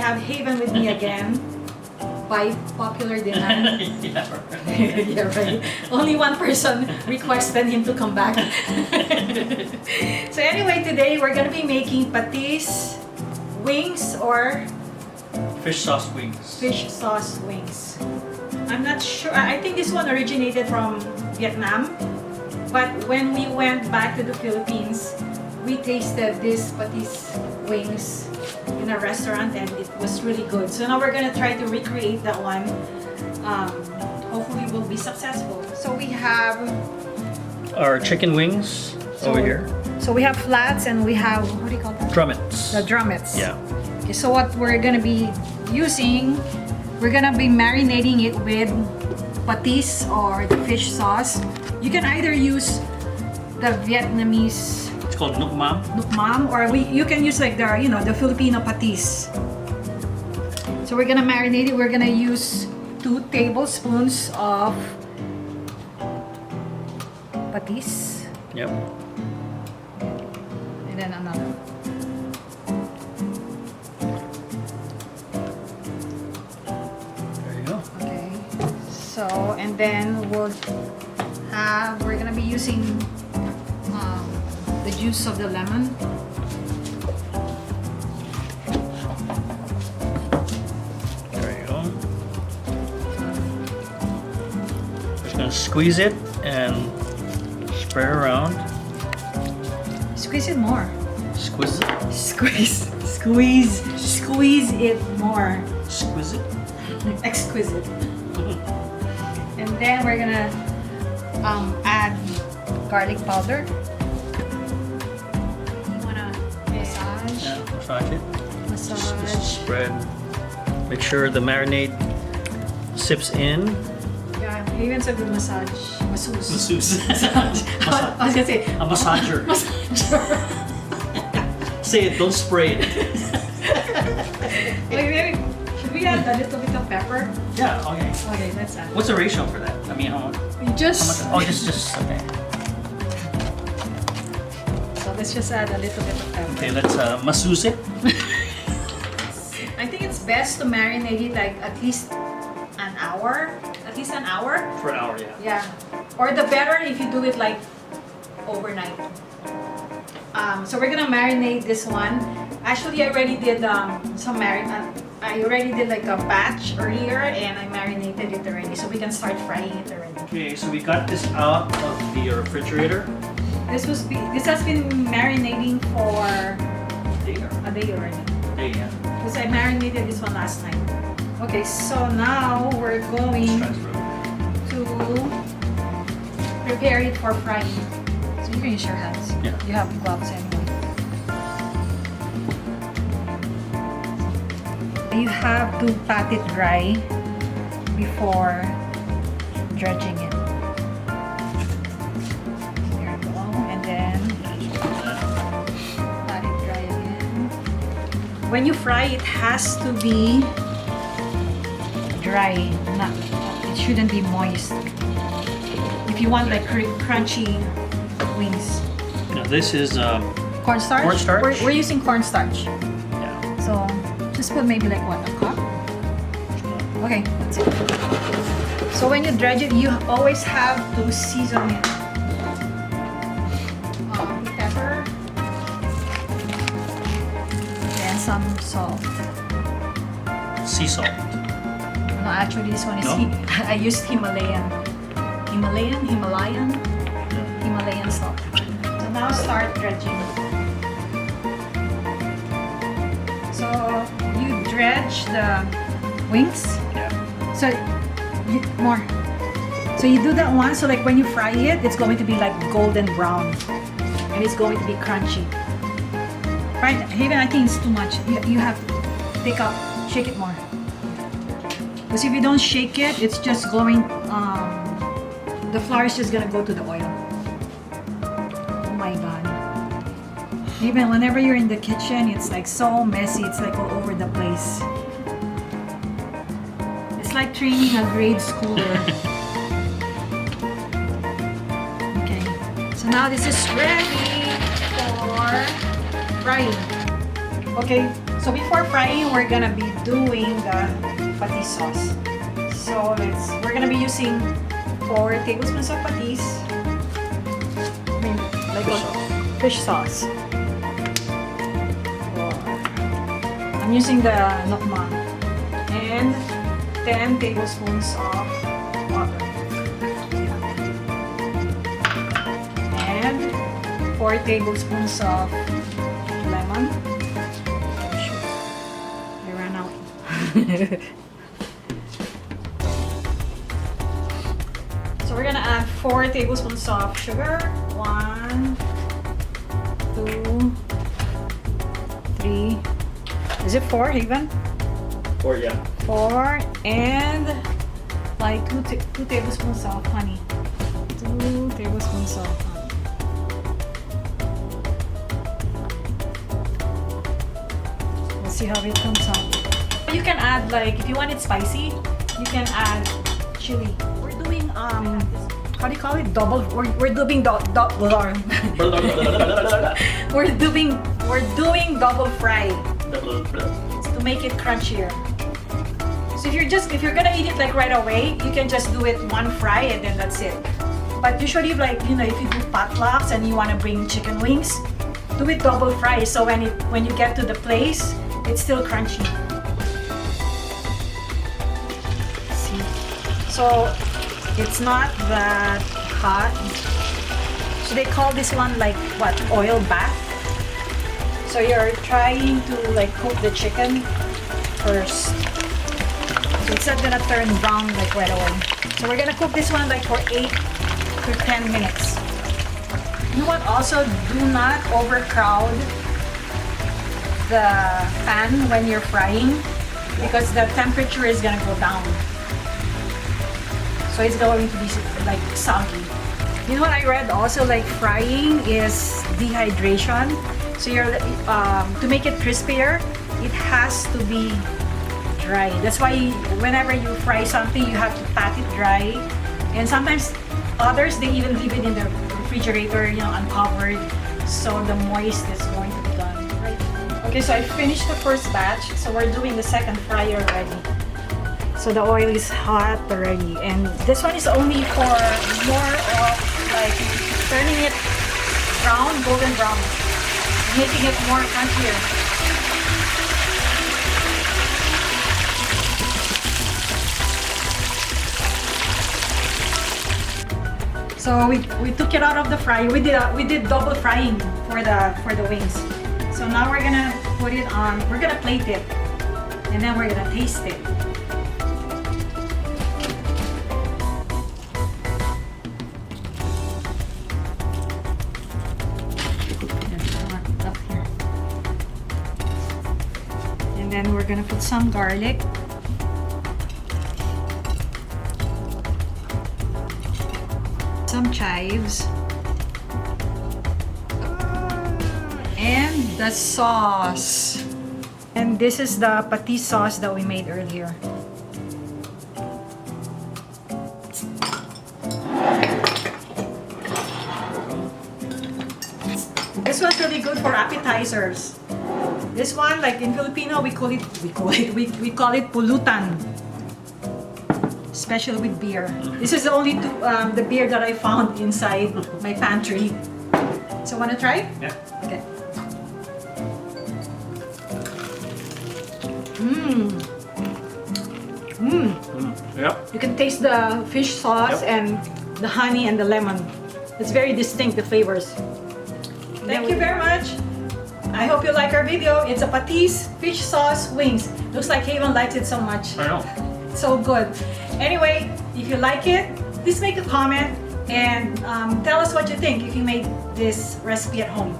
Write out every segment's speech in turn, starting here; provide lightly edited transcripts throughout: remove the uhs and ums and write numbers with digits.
have Haven with me again by popular demand. Yeah, right. Yeah, right. Only one person requested him to come back. So anyway, today we're gonna be making patis wings or Fish sauce wings. fish sauce wings. I'm not sure. I think this one originated from Vietnam, but when we went back to the Philippines, we tasted this patis wings in a restaurant and it was really good. So now we're gonna try to recreate that one. Hopefully we'll be successful. So we have Our chicken wings over here. So we have flats and we have, what do you call that? Drumettes. The drumettes. Yeah. Okay, so what we're gonna be using, we're gonna be marinating it with patis or the fish sauce. You can either use the Vietnamese It's called nuoc mam. nuoc mam, or you can use like the the Filipino patis. So we're gonna marinate it. We're gonna use 2 tablespoons of patis Yep. and then another. There you go. Okay. So and then we're gonna be using the juice of the lemon. There you go. Just gonna squeeze it and spread around. Squeeze it more. Squeeze it. Squeeze it more. Squeeze it. Exquisite. And then we're gonna add garlic powder. You wanna massage? Yeah, massage it. Massage. Just spread. Make sure the marinade sips in. Yeah, even a good massage. Masseuse. Masseuse. I was gonna say A massager. massager. Say it, don't spray it. Wait, maybe should we add a little bit of pepper? Yeah, okay. Okay, let's add. What's the ratio for that? I mean, how much? We just Oh, just okay. so let's just add a little bit of pepper. Okay, let's masseuse it. I think it's best to marinate it like at least an hour. At least an hour. For an hour, yeah. Yeah. Or the better if you do it like overnight. So we're gonna marinate this one. Actually, I already did some marinade. I already did like a batch earlier, and I marinated it already, so we can start frying it already. Okay, so we got this out of the refrigerator. This has been marinating for There. a day already. There, yeah. Because I marinated this one last night. Okay, so now we're going Transfer. to prepare it for frying. So you can use your hands. Yeah. You have gloves anyway. You have to pat it dry before dredging it. There you go. And then pat it dry again. When you fry, it has to be dry. It shouldn't be moist. If you want like crunchy wings. Now this is Cornstarch? Cornstarch? We're using cornstarch. yeah. So just put maybe like what, a cup? Okay, that's it. So when you dredge it, you always have to season it. Pepper and some salt. Sea salt. No, actually this one is No? I used Himalayan salt. So now start dredging. So you dredge the wings. Yeah. So more. So you do that one. So like when you fry it, it's going to be like golden brown, and it's going to be crunchy. Right? Even I think it's too much. You have to shake it more. Because if you don't shake it, it's just going. The flour is just gonna go to the oil. Oh my god. Even whenever you're in the kitchen, it's like so messy. It's like all over the place. It's like training a grade schooler. Okay. So now this is ready for frying. Okay. So before frying, we're gonna be doing the patis sauce. So we're gonna be using 4 tablespoons of patis. I mean, like fish sauce. I'm using the nuoc and 10 tablespoons of water. And 4 tablespoons of lemon. I ran out. So we're gonna add 4 tablespoons of sugar. 1, 2, 3. Is it 4 even? 4, yeah. 4 and like 2 tablespoons of honey. 2 tablespoons of honey. We'll see how it comes out. You can add, like, if you want it spicy, you can add chili. We're doing how do you call it? Double. We're doing we're doing double fry to make it crunchier. So if you're gonna eat it like right away, you can just do it 1 fry and then that's it. But usually, like, you know, if you do potlucks and you want to bring chicken wings, do it double fry so when you get to the place, it's still crunchy. See, so it's not that hot. So they call this one like what, oil bath. So you're trying to like cook the chicken first. So it's not gonna turn brown like right away. So we're gonna cook this one like for 8 to 10 minutes. You know what? Also, do not overcrowd the pan when you're frying because the temperature is gonna go down. So it's going to be like soggy. You know what I read also, like frying is dehydration. So you're to make it crispier, it has to be dry. That's why whenever you fry something, you have to pat it dry. And sometimes others, they even leave it in the refrigerator, you know, uncovered, so the moist is going to be gone. Right? Okay, so I finished the first batch. So we're doing the second fryer already. So the oil is hot already, and this one is only for more of like turning it brown, golden brown, making it more crunchier. So we took it out of the fryer. We did double frying for the wings. So now we're gonna put it on. We're gonna plate it, and then we're gonna taste it. Up here. And then we're gonna put some garlic. Some chives. And the sauce. And this is the patis sauce that we made earlier. This one's really good for appetizers. This one, like in Filipino, we call it pulutan. Especially with beer. This is only the beer that I found inside my pantry. So wanna try? Yeah. Okay. Yeah. You can taste the fish sauce and the honey and the lemon. It's very distinct, the flavors. Thank you very much. I hope you like our video. It's a patis fish sauce wings. Looks like Haven likes it so much. I know. So good. Anyway, if you like it, please make a comment and tell us what you think if you made this recipe at home.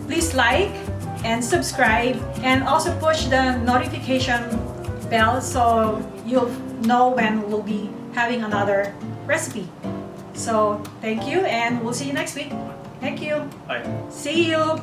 Please like and subscribe and also push the notification bell so you'll know when we'll be having another recipe. So thank you and we'll see you next week. Thank you. Bye. See you.